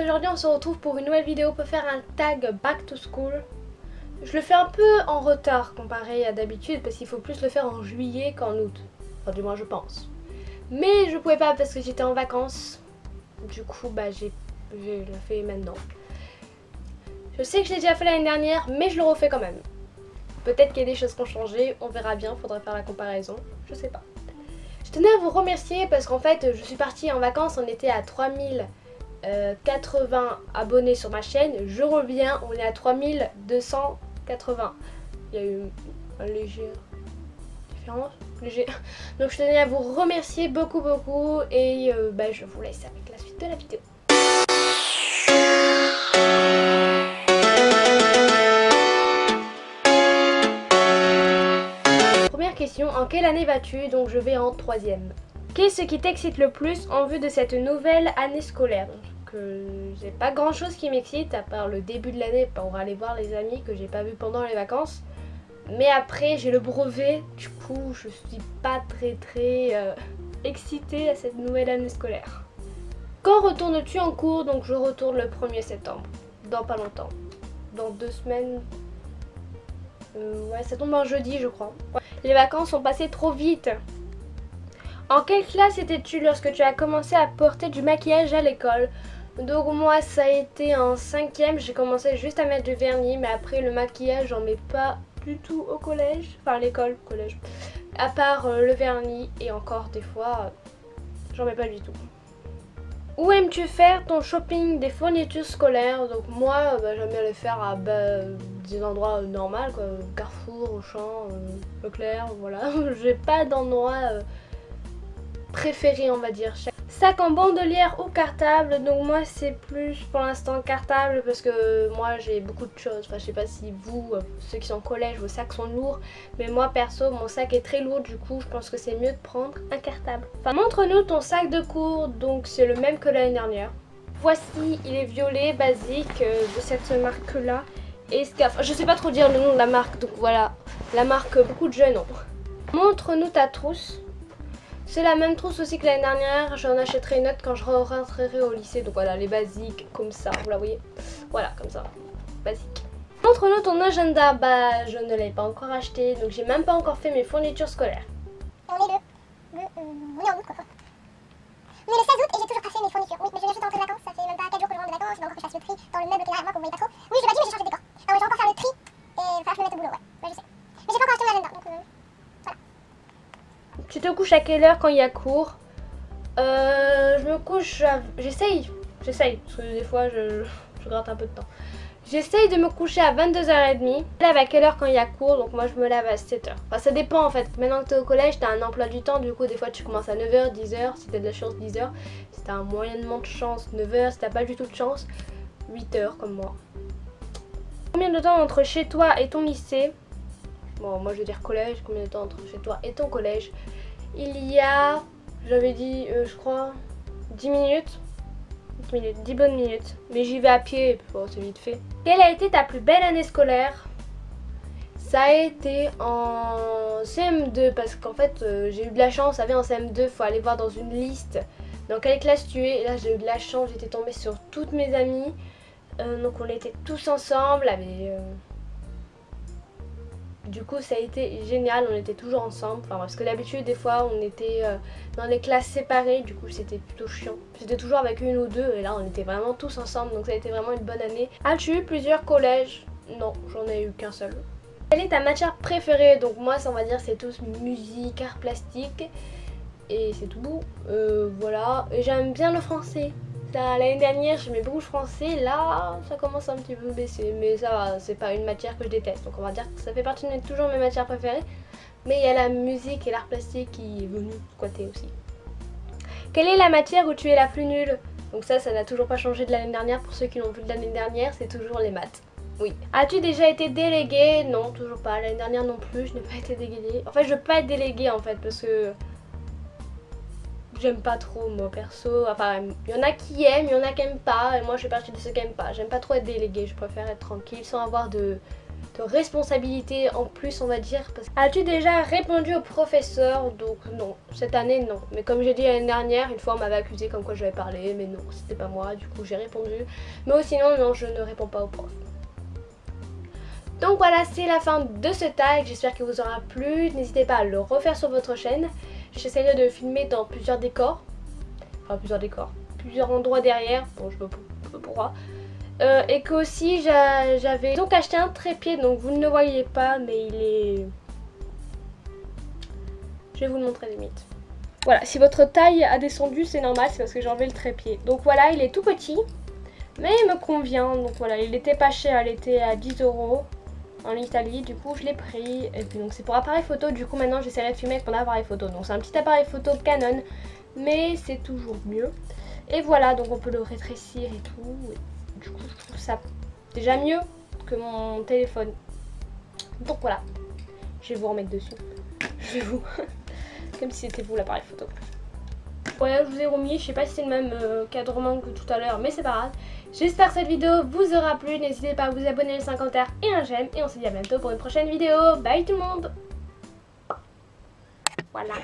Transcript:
aujourd'hui on se retrouve pour une nouvelle vidéo pour faire un tag back to school. Je le fais un peu en retard comparé à d'habitude parce qu'il faut plus le faire en juillet qu'en août. Enfin du moins je pense. Mais je pouvais pas parce que j'étais en vacances. Du coup bah j'ai le fait maintenant. Je sais que je l'ai déjà fait l'année dernière mais je le refais quand même. Peut-être qu'il y a des choses qui ont changé, on verra bien, faudra faire la comparaison, je sais pas. Je tenais à vous remercier parce qu'en fait je suis partie en vacances, on était à 3080 abonnés sur ma chaîne, je reviens, on est à 3280. Il y a eu une légère différence, Donc je tenais à vous remercier beaucoup et je vous laisse avec la suite de la vidéo. Première question, en quelle année vas-tu? Donc je vais en 3e. Qu'est-ce qui t'excite le plus en vue de cette nouvelle année scolaire? J'ai pas grand chose qui m'excite à part le début de l'année pour aller voir les amis que j'ai pas vu pendant les vacances. Mais après j'ai le brevet, du coup je suis pas très excitée à cette nouvelle année scolaire. Quand retournes-tu en cours? Donc je retourne le 1er septembre, dans pas longtemps, dans 2 semaines. Ouais, ça tombe un jeudi je crois. Les vacances sont passées trop vite. En quelle classe étais-tu lorsque tu as commencé à porter du maquillage à l'école? Donc moi ça a été en 5e, j'ai commencé juste à mettre du vernis, mais après le maquillage j'en mets pas du tout au collège, enfin à l'école, collège. À part le vernis et encore des fois j'en mets pas du tout. Où aimes-tu faire ton shopping des fournitures scolaires? Donc moi j'aime bien les faire à des endroits normaux quoi, Carrefour, Auchan, Leclerc, voilà. J'ai pas d'endroit préféré on va dire. Sac en bandolière ou cartable? Donc moi c'est plus pour l'instant cartable parce que moi j'ai beaucoup de choses. Enfin je sais pas si vous, ceux qui sont au collège, vos sacs sont lourds. Mais moi perso mon sac est très lourd, du coup je pense que c'est mieux de prendre un cartable. Enfin, montre-nous ton sac de cours. Donc c'est le même que l'année dernière. Voici, il est violet, basique, de cette marque là. Et je sais pas trop dire le nom de la marque, donc voilà. La marque beaucoup de jeunes ont. Montre-nous ta trousse. C'est la même trousse aussi que l'année dernière, j'en achèterai une autre quand je rentrerai au lycée. Donc voilà, les basiques comme ça, vous la voyez? Voilà, comme ça, basique. Montre-nous ton agenda. Bah je ne l'ai pas encore acheté, donc j'ai même pas encore fait mes fournitures scolaires. On est on est en août quoi. On est le 16 août et j'ai toujours pas fait mes fournitures. Oui, mais je viens juste de rentrer de vacances, ça fait même pas 4 jours que je rentre de vacances, il faut encore que je fasse le tri dans le meuble qui est derrière moi que vous voyez pas trop. Oui, je l'ai pas dit mais j'ai changé de décor. Alors je vais encore faire le tri et il va falloir que je me mette au boulot, ouais, je sais. Mais j'ai pas encore acheté mon agenda, donc voilà. Tu te couches à quelle heure quand il y a cours? Je me couche à... J'essaye, parce que des fois je gratte un peu de temps. J'essaye de me coucher à 22h30. Je me lève à quelle heure quand il y a cours? Donc moi je me lève à 7h. Enfin ça dépend en fait. Maintenant que tu es au collège, tu as un emploi du temps. Du coup des fois tu commences à 9h, 10h. Si tu as de la chance, 10h. Si tu as moyennement de chance, 9h. Si tu pas du tout de chance, 8h comme moi. Combien de temps entre chez toi et ton lycée? Bon moi je vais dire collège. Combien de temps entre chez toi et ton collège? Il y a, j'avais dit je crois 10 minutes. 10 bonnes minutes. Mais j'y vais à pied, bon, c'est vite fait. Quelle a été ta plus belle année scolaire? Ça a été en CM2 parce qu'en fait j'ai eu de la chance. Vous savez en CM2 il faut aller voir dans une liste dans quelle classe tu es. Et là j'ai eu de la chance, j'étais tombée sur toutes mes amies. Donc on était tous ensemble. Du coup ça a été génial, on était toujours ensemble, enfin, parce que d'habitude des fois on était dans des classes séparées, du coup c'était plutôt chiant. C'était toujours avec une ou deux et là on était vraiment tous ensemble, donc ça a été vraiment une bonne année. As-tu eu plusieurs collèges? Non, j'en ai eu qu'un seul. Quelle est ta matière préférée? Donc moi ça on va dire c'est tous musique, art plastique et c'est tout. Voilà, et j'aime bien le français. L'année dernière j'aimais beaucoup le français, là ça commence un petit peu baisser, mais ça va, c'est pas une matière que je déteste, donc on va dire que ça fait partie de toujours mes matières préférées. Mais il y a la musique et l'art plastique qui est venu squatter aussi. Quelle est la matière où tu es la plus nulle? Donc ça n'a toujours pas changé de l'année dernière, pour ceux qui l'ont vu de l'année dernière, c'est toujours les maths. Oui. As-tu déjà été déléguée? Non, toujours pas, l'année dernière non plus, je n'ai pas été déléguée. En fait je veux pas être déléguée en fait, parce que j'aime pas trop moi perso, enfin il y en a qui aiment, il y en a qui aiment pas et moi je fais partie de ceux qui aiment pas. J'aime pas trop être déléguée, je préfère être tranquille sans avoir de de responsabilité en plus, on va dire. As-tu déjà répondu au professeur? Donc non, cette année non. Mais comme j'ai dit l'année dernière, une fois on m'avait accusé comme quoi j'avais parlé, mais non, c'était pas moi, du coup j'ai répondu. Mais sinon non, je ne réponds pas au prof. Donc voilà, c'est la fin de ce tag, j'espère qu'il vous aura plu. N'hésitez pas à le refaire sur votre chaîne. J'essaierai de filmer dans plusieurs décors. Enfin plusieurs endroits derrière. Bon, je sais pas pourquoi. Et qu'aussi j'avais donc acheté un trépied, donc vous ne le voyez pas, mais il est... Je vais vous le montrer limite. Voilà, si votre taille a descendu, c'est normal, c'est parce que j'ai enlevé le trépied. Donc voilà, il est tout petit, mais il me convient. Donc voilà, il était pas cher, il était à 10 € en Italie, du coup je l'ai pris. Et puis donc c'est pour appareil photo, du coup maintenant j'essaierai de filmer avec mon appareil photo. Donc c'est un petit appareil photo Canon, mais c'est toujours mieux. Et voilà, donc on peut le rétrécir et tout. Et du coup je trouve ça déjà mieux que mon téléphone. Donc voilà, je vais vous remettre dessus. Je vais vous... comme si c'était vous l'appareil photo. Voilà, je vous ai remis, je sais pas si c'est le même cadrement que tout à l'heure, mais c'est pas grave. J'espère que cette vidéo vous aura plu, n'hésitez pas à vous abonner, laisser un commentaire et un j'aime. Et on se dit à bientôt pour une prochaine vidéo. Bye tout le monde. Voilà.